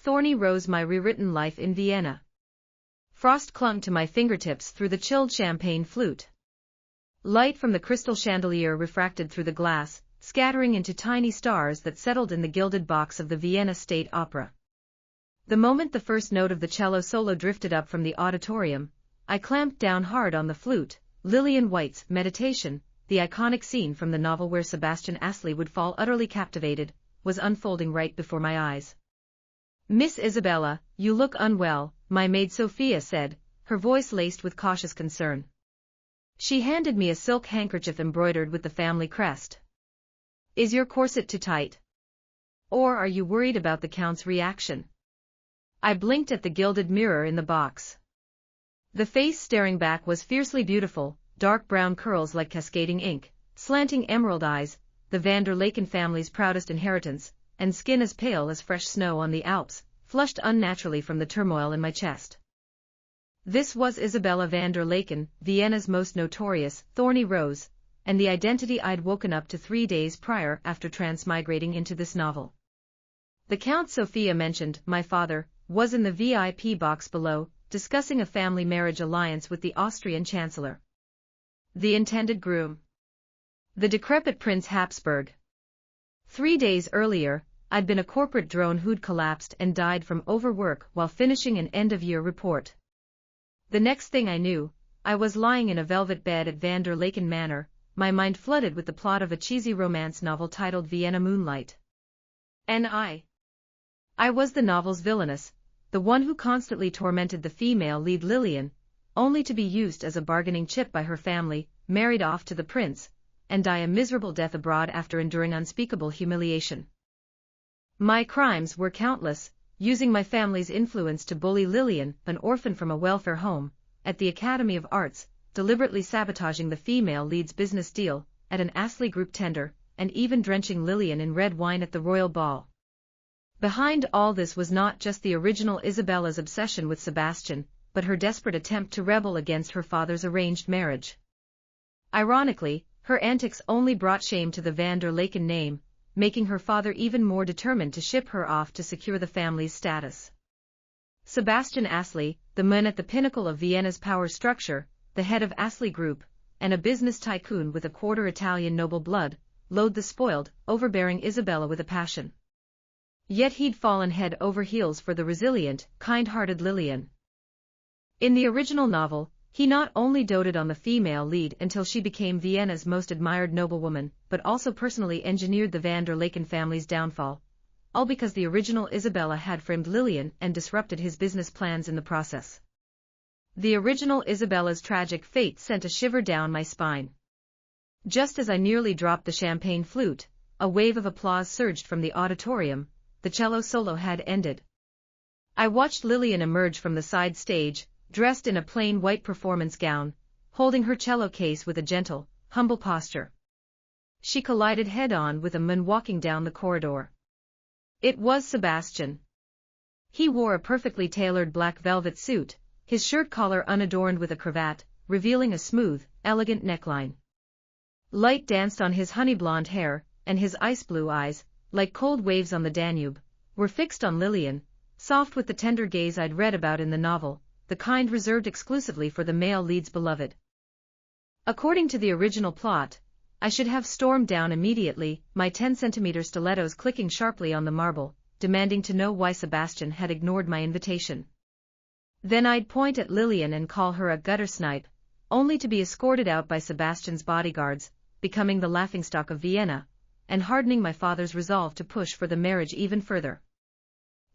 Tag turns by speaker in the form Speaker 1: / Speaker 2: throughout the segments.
Speaker 1: Thorny Rose, my rewritten life in Vienna. Frost clung to my fingertips through the chilled champagne flute. Light from the crystal chandelier refracted through the glass, scattering into tiny stars that settled in the gilded box of the Vienna State Opera. The moment the first note of the cello solo drifted up from the auditorium, I clamped down hard on the flute. Lillian White's Meditation, the iconic scene from the novel where Sebastian Astley would fall utterly captivated, was unfolding right before my eyes. "Miss Isabella, you look unwell," my maid Sophia said, her voice laced with cautious concern. She handed me a silk handkerchief embroidered with the family crest. "Is your corset too tight? Or are you worried about the Count's reaction?" I blinked at the gilded mirror in the box. The face staring back was fiercely beautiful, dark brown curls like cascading ink, slanting emerald eyes, the van der Laken family's proudest inheritance, and skin as pale as fresh snow on the Alps, flushed unnaturally from the turmoil in my chest. This was Isabella van der Laken, Vienna's most notorious Thorny Rose, and the identity I'd woken up to 3 days prior after transmigrating into this novel. The Count Sophia mentioned, my father, was in the VIP box below, discussing a family marriage alliance with the Austrian Chancellor. The intended groom, the decrepit Prince Habsburg. 3 days earlier, I'd been a corporate drone who'd collapsed and died from overwork while finishing an end-of-year report. The next thing I knew, I was lying in a velvet bed at Van der Laken Manor, my mind flooded with the plot of a cheesy romance novel titled Vienna Moonlight. And I was the novel's villainess, the one who constantly tormented the female lead Lillian, only to be used as a bargaining chip by her family, married off to the prince, and die a miserable death abroad after enduring unspeakable humiliation. My crimes were countless, using my family's influence to bully Lillian, an orphan from a welfare home, at the Academy of Arts, deliberately sabotaging the female lead's business deal, at an Astley Group tender, and even drenching Lillian in red wine at the royal ball. Behind all this was not just the original Isabella's obsession with Sebastian, but her desperate attempt to rebel against her father's arranged marriage. Ironically, her antics only brought shame to the Van der Laken name, making her father even more determined to ship her off to secure the family's status. Sebastian Astley, the man at the pinnacle of Vienna's power structure, the head of Astley Group, and a business tycoon with a quarter Italian noble blood, loathed the spoiled, overbearing Isabella with a passion. Yet he'd fallen head over heels for the resilient, kind-hearted Lillian. In the original novel, he not only doted on the female lead until she became Vienna's most admired noblewoman, but also personally engineered the Van der Laken family's downfall, all because the original Isabella had framed Lillian and disrupted his business plans in the process. The original Isabella's tragic fate sent a shiver down my spine. Just as I nearly dropped the champagne flute, a wave of applause surged from the auditorium. The cello solo had ended. I watched Lillian emerge from the side stage, dressed in a plain white performance gown, holding her cello case with a gentle, humble posture. She collided head-on with a man walking down the corridor. It was Sebastian. He wore a perfectly tailored black velvet suit, his shirt collar unadorned with a cravat, revealing a smooth, elegant neckline. Light danced on his honey blonde hair, and his ice blue eyes, like cold waves on the Danube, were fixed on Lillian, soft with the tender gaze I'd read about in the novel, the kind reserved exclusively for the male lead's beloved. According to the original plot, I should have stormed down immediately, my 10-centimeter stilettos clicking sharply on the marble, demanding to know why Sebastian had ignored my invitation. Then I'd point at Lillian and call her a gutter snipe, only to be escorted out by Sebastian's bodyguards, becoming the laughingstock of Vienna, and hardening my father's resolve to push for the marriage even further.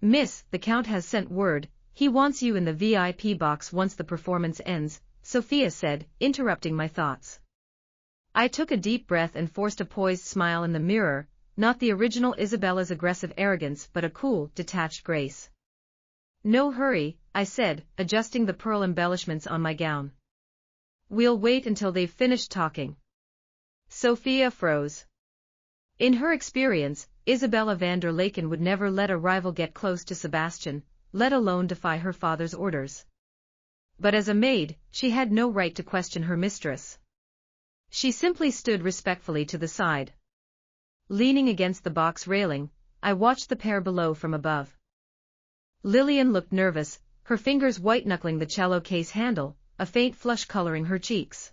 Speaker 1: "Miss, the Count has sent word, he wants you in the VIP box once the performance ends," Sophia said, interrupting my thoughts. I took a deep breath and forced a poised smile in the mirror, not the original Isabella's aggressive arrogance but a cool, detached grace. "No hurry," I said, adjusting the pearl embellishments on my gown. "We'll wait until they've finished talking." Sophia froze. In her experience, Isabella van der Laken would never let a rival get close to Sebastian, let alone defy her father's orders. But as a maid, she had no right to question her mistress. She simply stood respectfully to the side. Leaning against the box railing, I watched the pair below from above. Lillian looked nervous, her fingers white-knuckling the cello case handle, a faint flush coloring her cheeks.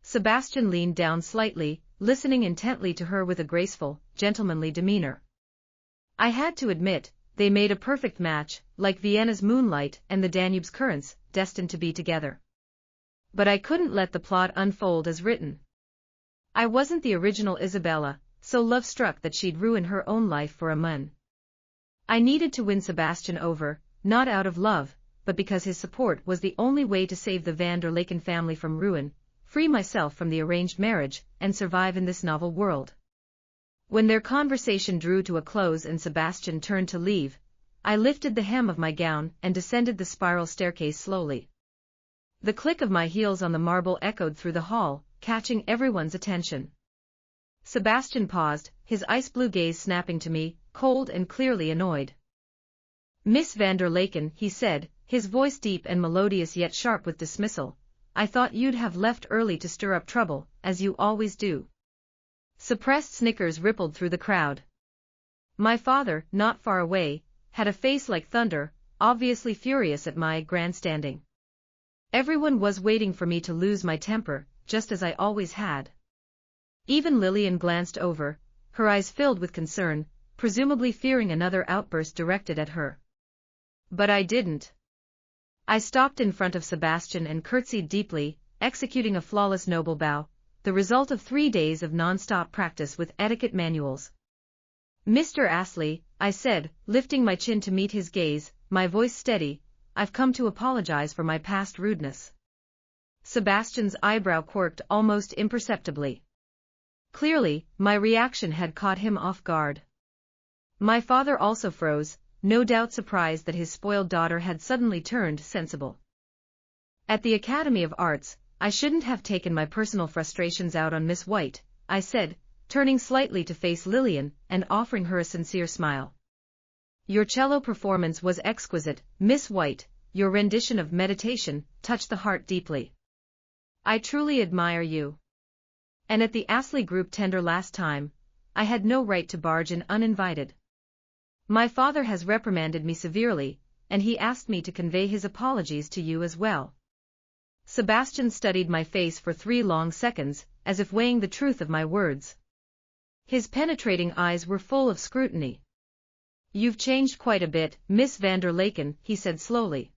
Speaker 1: Sebastian leaned down slightly, listening intently to her with a graceful, gentlemanly demeanor. I had to admit, they made a perfect match, like Vienna's moonlight and the Danube's currents, destined to be together. But I couldn't let the plot unfold as written. I wasn't the original Isabella, so love-struck that she'd ruin her own life for a man. I needed to win Sebastian over, not out of love, but because his support was the only way to save the van der Laken family from ruin, free myself from the arranged marriage, and survive in this novel world. When their conversation drew to a close and Sebastian turned to leave, I lifted the hem of my gown and descended the spiral staircase slowly. The click of my heels on the marble echoed through the hall, catching everyone's attention. Sebastian paused, his ice-blue gaze snapping to me, cold and clearly annoyed. "Miss van der Laken," he said, his voice deep and melodious yet sharp with dismissal, "I thought you'd have left early to stir up trouble, as you always do." Suppressed snickers rippled through the crowd. My father, not far away, had a face like thunder, obviously furious at my grandstanding. Everyone was waiting for me to lose my temper, just as I always had. Even Lillian glanced over, her eyes filled with concern, presumably fearing another outburst directed at her. But I didn't. I stopped in front of Sebastian and curtsied deeply, executing a flawless noble bow, the result of 3 days of non-stop practice with etiquette manuals. "Mr. Astley," I said, lifting my chin to meet his gaze, my voice steady, "I've come to apologize for my past rudeness." Sebastian's eyebrow quirked almost imperceptibly. Clearly, my reaction had caught him off guard. My father also froze, no doubt surprised that his spoiled daughter had suddenly turned sensible. "At the Academy of Arts, I shouldn't have taken my personal frustrations out on Miss White," I said, turning slightly to face Lillian and offering her a sincere smile. "Your cello performance was exquisite, Miss White, your rendition of Meditation touched the heart deeply. I truly admire you. And at the Astley Group tender last time, I had no right to barge in uninvited. My father has reprimanded me severely, and he asked me to convey his apologies to you as well." Sebastian studied my face for 3 long seconds, as if weighing the truth of my words. His penetrating eyes were full of scrutiny. "You've changed quite a bit, Miss van der Laken," he said slowly.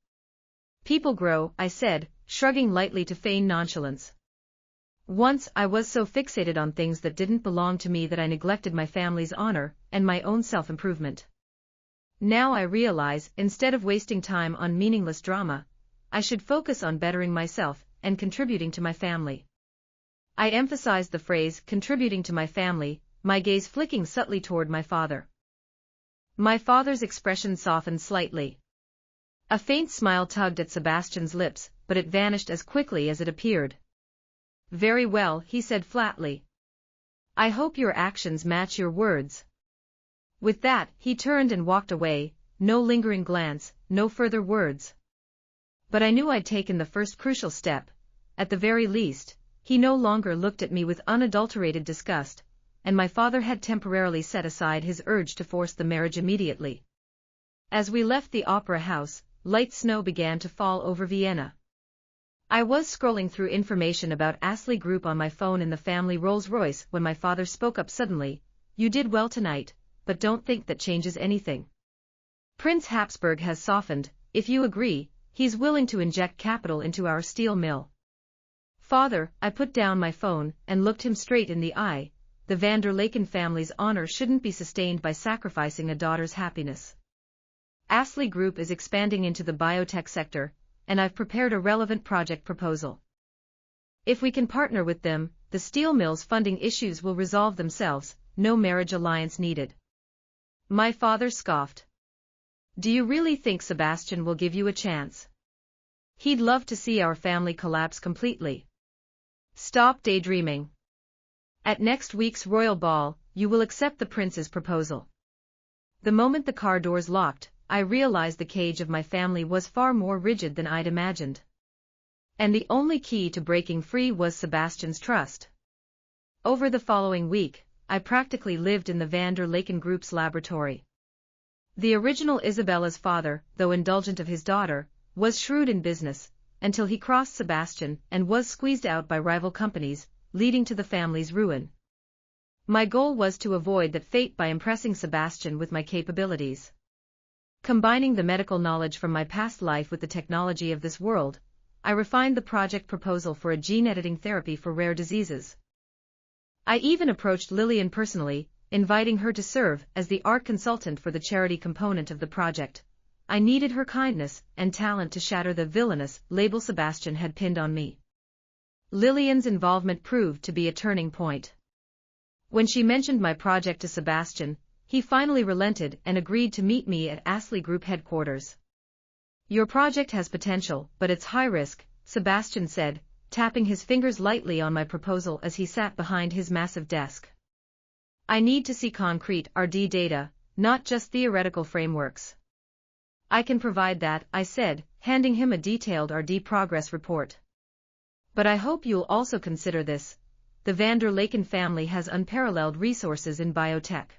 Speaker 1: "People grow," I said, shrugging lightly to feign nonchalance. "Once I was so fixated on things that didn't belong to me that I neglected my family's honor and my own self-improvement. Now I realize, instead of wasting time on meaningless drama, I should focus on bettering myself and contributing to my family." I emphasized the phrase, contributing to my family, my gaze flicking subtly toward my father. My father's expression softened slightly. A faint smile tugged at Sebastian's lips, but it vanished as quickly as it appeared. "Very well," he said flatly. "I hope your actions match your words." With that, he turned and walked away, no lingering glance, no further words. But I knew I'd taken the first crucial step. At the very least, he no longer looked at me with unadulterated disgust, and my father had temporarily set aside his urge to force the marriage immediately. As we left the opera house, light snow began to fall over Vienna. I was scrolling through information about Astley Group on my phone in the family Rolls-Royce when my father spoke up suddenly. "You did well tonight, but don't think that changes anything. Prince Habsburg has softened. If you agree, he's willing to inject capital into our steel mill." "Father," I put down my phone and looked him straight in the eye, "the van der Laken family's honor shouldn't be sustained by sacrificing a daughter's happiness. Astley Group is expanding into the biotech sector, and I've prepared a relevant project proposal. If we can partner with them, the steel mill's funding issues will resolve themselves, no marriage alliance needed." My father scoffed. "Do you really think Sebastian will give you a chance? He'd love to see our family collapse completely. Stop daydreaming. At next week's royal ball, you will accept the prince's proposal." The moment the car doors locked, I realized the cage of my family was far more rigid than I'd imagined. And the only key to breaking free was Sebastian's trust. Over the following week, I practically lived in the van der Laken Group's laboratory. The original Isabella's father, though indulgent of his daughter, was shrewd in business, until he crossed Sebastian and was squeezed out by rival companies, leading to the family's ruin. My goal was to avoid that fate by impressing Sebastian with my capabilities. Combining the medical knowledge from my past life with the technology of this world, I refined the project proposal for a gene editing therapy for rare diseases. I even approached Lillian personally, inviting her to serve as the art consultant for the charity component of the project. I needed her kindness and talent to shatter the villainous label Sebastian had pinned on me. Lillian's involvement proved to be a turning point. When she mentioned my project to Sebastian, he finally relented and agreed to meet me at Astley Group headquarters. "Your project has potential, but it's high risk," Sebastian said, tapping his fingers lightly on my proposal as he sat behind his massive desk. "I need to see concrete R&D data, not just theoretical frameworks." "I can provide that," I said, handing him a detailed R&D progress report. "But I hope you'll also consider this. The van der Laken family has unparalleled resources in biotech.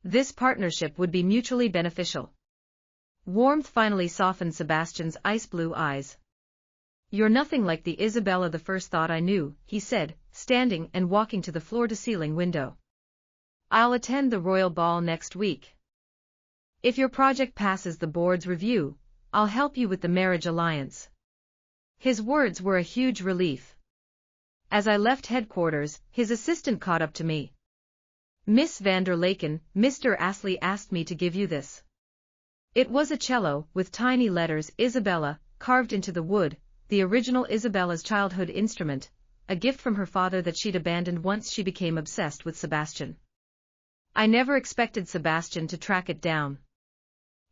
Speaker 1: This partnership would be mutually beneficial." Warmth finally softened Sebastian's ice-blue eyes. "You're nothing like the Isabella the first thought I knew," he said, standing and walking to the floor-to-ceiling window. "I'll attend the royal ball next week. If your project passes the board's review, I'll help you with the marriage alliance." His words were a huge relief. As I left headquarters, his assistant caught up to me. "Miss van der Laken, Mr. Astley asked me to give you this." It was a cello, with tiny letters Isabella, carved into the wood, the original Isabella's childhood instrument, a gift from her father that she'd abandoned once she became obsessed with Sebastian. I never expected Sebastian to track it down.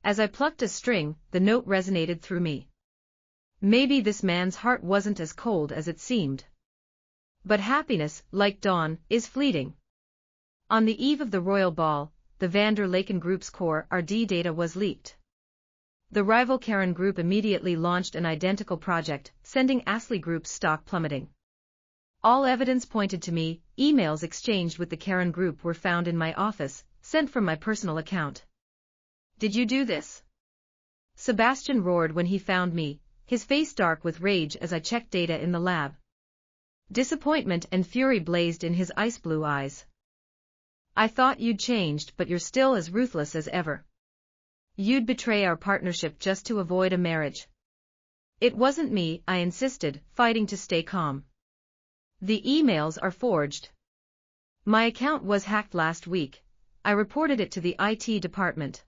Speaker 1: As I plucked a string, the note resonated through me. Maybe this man's heart wasn't as cold as it seemed. But happiness, like dawn, is fleeting. On the eve of the royal ball, the van der Laken Group's core R&D data was leaked. The rival Karen Group immediately launched an identical project, sending Astley Group's stock plummeting. All evidence pointed to me. Emails exchanged with the Karen Group were found in my office, sent from my personal account. "Did you do this?" Sebastian roared when he found me, his face dark with rage as I checked data in the lab. Disappointment and fury blazed in his ice-blue eyes. "I thought you'd changed, but you're still as ruthless as ever. You'd betray our partnership just to avoid a marriage." "It wasn't me," I insisted, fighting to stay calm. "The emails are forged. My account was hacked last week. I reported it to the IT department."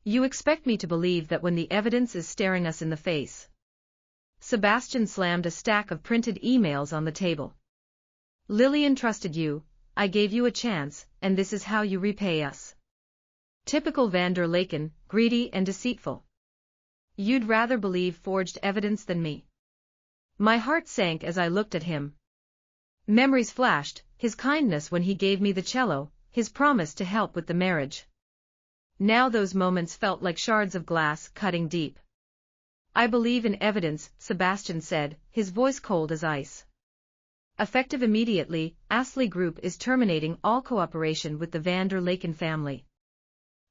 Speaker 1: "You expect me to believe that when the evidence is staring us in the face?" Sebastian slammed a stack of printed emails on the table. "Lillian trusted you, I gave you a chance, and this is how you repay us. Typical van der Laken, greedy and deceitful. You'd rather believe forged evidence than me." My heart sank as I looked at him. Memories flashed, his kindness when he gave me the cello, his promise to help with the marriage. Now those moments felt like shards of glass cutting deep. "I believe in evidence," Sebastian said, his voice cold as ice. "Effective immediately, Astley Group is terminating all cooperation with the van der Laken family.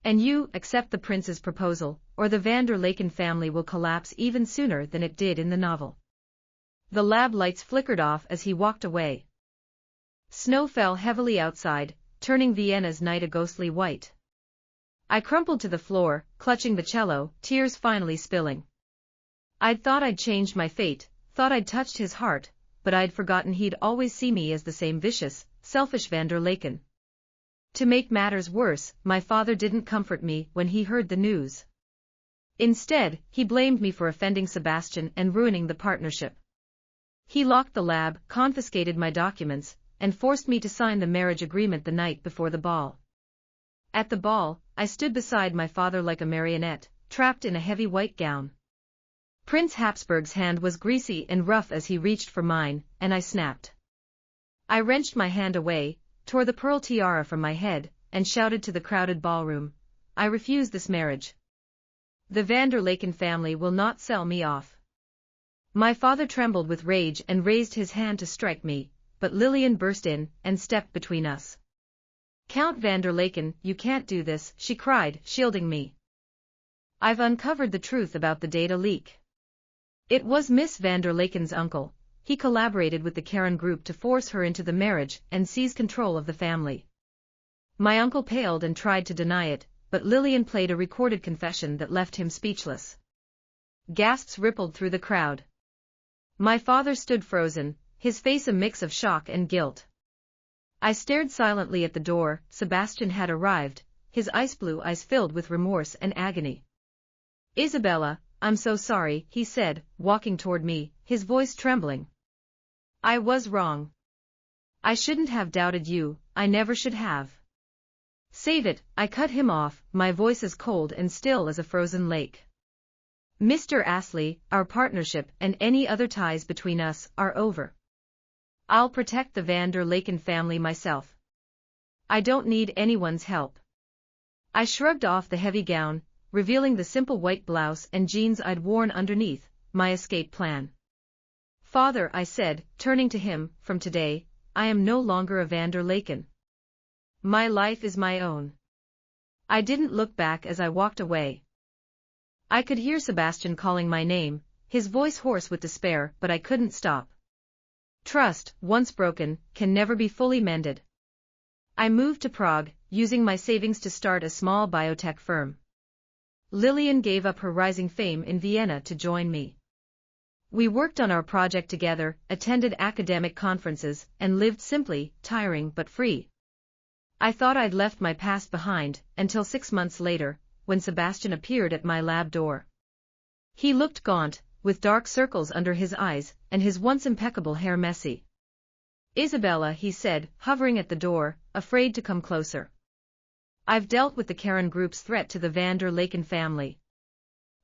Speaker 1: And you accept the prince's proposal, or the van der Laken family will collapse even sooner than it did in the novel." The lab lights flickered off as he walked away. Snow fell heavily outside, turning Vienna's night a ghostly white. I crumpled to the floor, clutching the cello, tears finally spilling. I'd thought I'd changed my fate, thought I'd touched his heart, but I'd forgotten he'd always see me as the same vicious, selfish van der Laken. To make matters worse, my father didn't comfort me when he heard the news. Instead, he blamed me for offending Sebastian and ruining the partnership. He locked the lab, confiscated my documents, and forced me to sign the marriage agreement the night before the ball. At the ball, I stood beside my father like a marionette, trapped in a heavy white gown. Prince Habsburg's hand was greasy and rough as he reached for mine, and I snapped. I wrenched my hand away, tore the pearl tiara from my head, and shouted to the crowded ballroom, "I refuse this marriage. The van der Laken family will not sell me off." My father trembled with rage and raised his hand to strike me, but Lillian burst in and stepped between us. Count van der Laken, you can't do this, she cried, shielding me. I've uncovered the truth about the data leak. It was Miss van der Laken's uncle. He collaborated with the Karen group to force her into the marriage and seize control of the family. My uncle paled and tried to deny it, but Lillian played a recorded confession that left him speechless. Gasps rippled through the crowd. My father stood frozen, his face a mix of shock and guilt. I stared silently at the door. Sebastian had arrived, his ice blue eyes filled with remorse and agony. Isabella, I'm so sorry, he said, walking toward me, his voice trembling. I was wrong. I shouldn't have doubted you, I never should have. Save it, I cut him off, my voice as cold and still as a frozen lake. Mr. Astley, our partnership and any other ties between us are over. I'll protect the van der Laken family myself. I don't need anyone's help. I shrugged off the heavy gown, revealing the simple white blouse and jeans I'd worn underneath, my escape plan. Father, I said, turning to him, from today, I am no longer a van der Laken. My life is my own. I didn't look back as I walked away. I could hear Sebastian calling my name, his voice hoarse with despair, but I couldn't stop. Trust, once broken, can never be fully mended. I moved to Prague, using my savings to start a small biotech firm. Lillian gave up her rising fame in Vienna to join me. We worked on our project together, attended academic conferences, and lived simply, tiring but free. I thought I'd left my past behind, until 6 months later, when Sebastian appeared at my lab door. He looked gaunt, with dark circles under his eyes, and his once impeccable hair messy. Isabella, he said, hovering at the door, afraid to come closer. I've dealt with the Karen group's threat to the van der Laken family.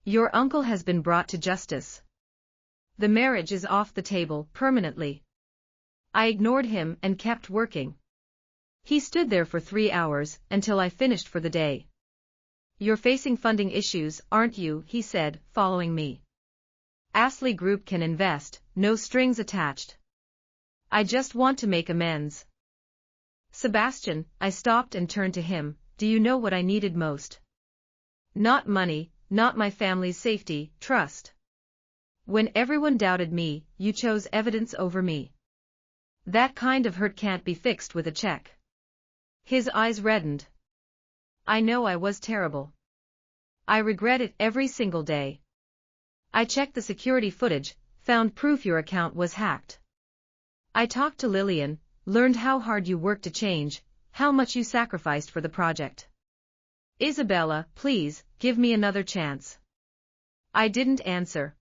Speaker 1: Your uncle has been brought to justice. The marriage is off the table, permanently. I ignored him and kept working. He stood there for 3 hours, until I finished for the day. You're facing funding issues, aren't you, he said, following me. Astley Group can invest, no strings attached. I just want to make amends. Sebastian, I stopped and turned to him, do you know what I needed most? Not money, not my family's safety, trust. When everyone doubted me, you chose evidence over me. That kind of hurt can't be fixed with a check. His eyes reddened. I know I was terrible. I regret it every single day. I checked the security footage, found proof your account was hacked. I talked to Lillian, learned how hard you worked to change, how much you sacrificed for the project. Isabella, please, give me another chance. I didn't answer.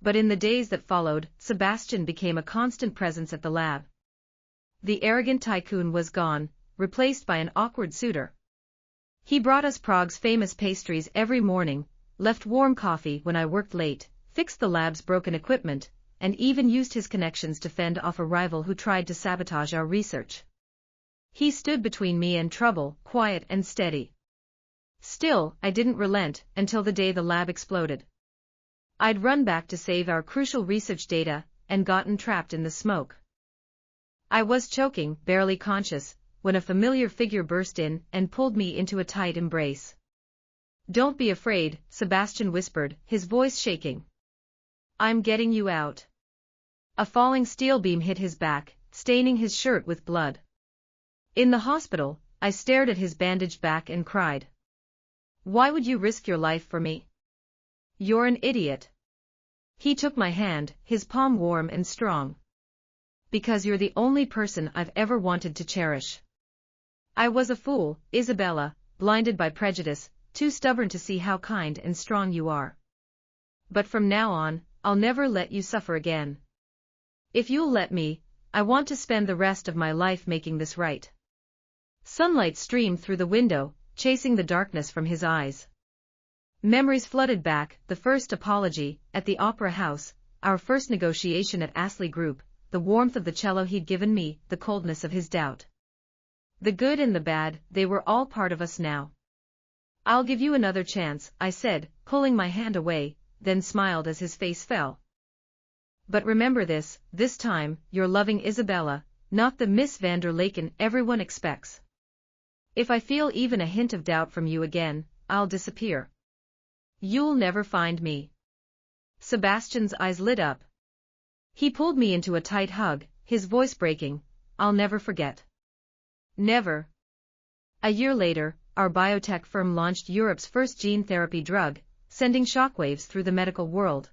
Speaker 1: But in the days that followed, Sebastian became a constant presence at the lab. The arrogant tycoon was gone, replaced by an awkward suitor. He brought us Prague's famous pastries every morning, left warm coffee when I worked late, fixed the lab's broken equipment, and even used his connections to fend off a rival who tried to sabotage our research. He stood between me and trouble, quiet and steady. Still, I didn't relent, until the day the lab exploded. I'd run back to save our crucial research data, and gotten trapped in the smoke. I was choking, barely conscious, when a familiar figure burst in and pulled me into a tight embrace. Don't be afraid, Sebastian whispered, his voice shaking. I'm getting you out. A falling steel beam hit his back, staining his shirt with blood. In the hospital, I stared at his bandaged back and cried. Why would you risk your life for me? You're an idiot. He took my hand, his palm warm and strong. Because you're the only person I've ever wanted to cherish. I was a fool, Isabella, blinded by prejudice, too stubborn to see how kind and strong you are. But from now on, I'll never let you suffer again. If you'll let me, I want to spend the rest of my life making this right. Sunlight streamed through the window, chasing the darkness from his eyes. Memories flooded back, the first apology, at the opera house, our first negotiation at Astley Group, the warmth of the cello he'd given me, the coldness of his doubt. The good and the bad, they were all part of us now. I'll give you another chance, I said, pulling my hand away, then smiled as his face fell. But remember this time, you're loving Isabella, not the Miss van der Laken everyone expects. If I feel even a hint of doubt from you again, I'll disappear. You'll never find me. Sebastian's eyes lit up. He pulled me into a tight hug, his voice breaking. I'll never forget. Never. A year later, our biotech firm launched Europe's first gene therapy drug, sending shockwaves through the medical world.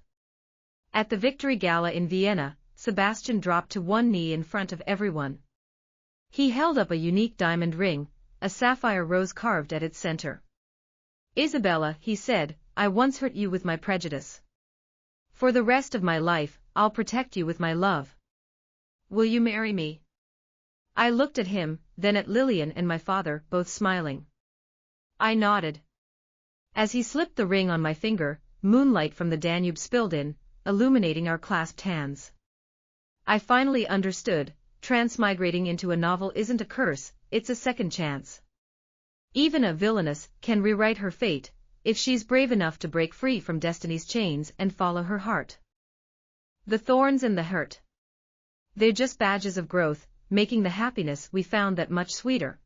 Speaker 1: At the victory gala in Vienna, Sebastian dropped to one knee in front of everyone. He held up a unique diamond ring, a sapphire rose carved at its center. Isabella, he said, I once hurt you with my prejudice. For the rest of my life, I'll protect you with my love. Will you marry me? I looked at him, then at Lillian and my father, both smiling. I nodded. As he slipped the ring on my finger, moonlight from the Danube spilled in, illuminating our clasped hands. I finally understood, transmigrating into a novel isn't a curse, it's a second chance. Even a villainess can rewrite her fate, if she's brave enough to break free from destiny's chains and follow her heart. The thorns and the hurt. They're just badges of growth, making the happiness we found that much sweeter.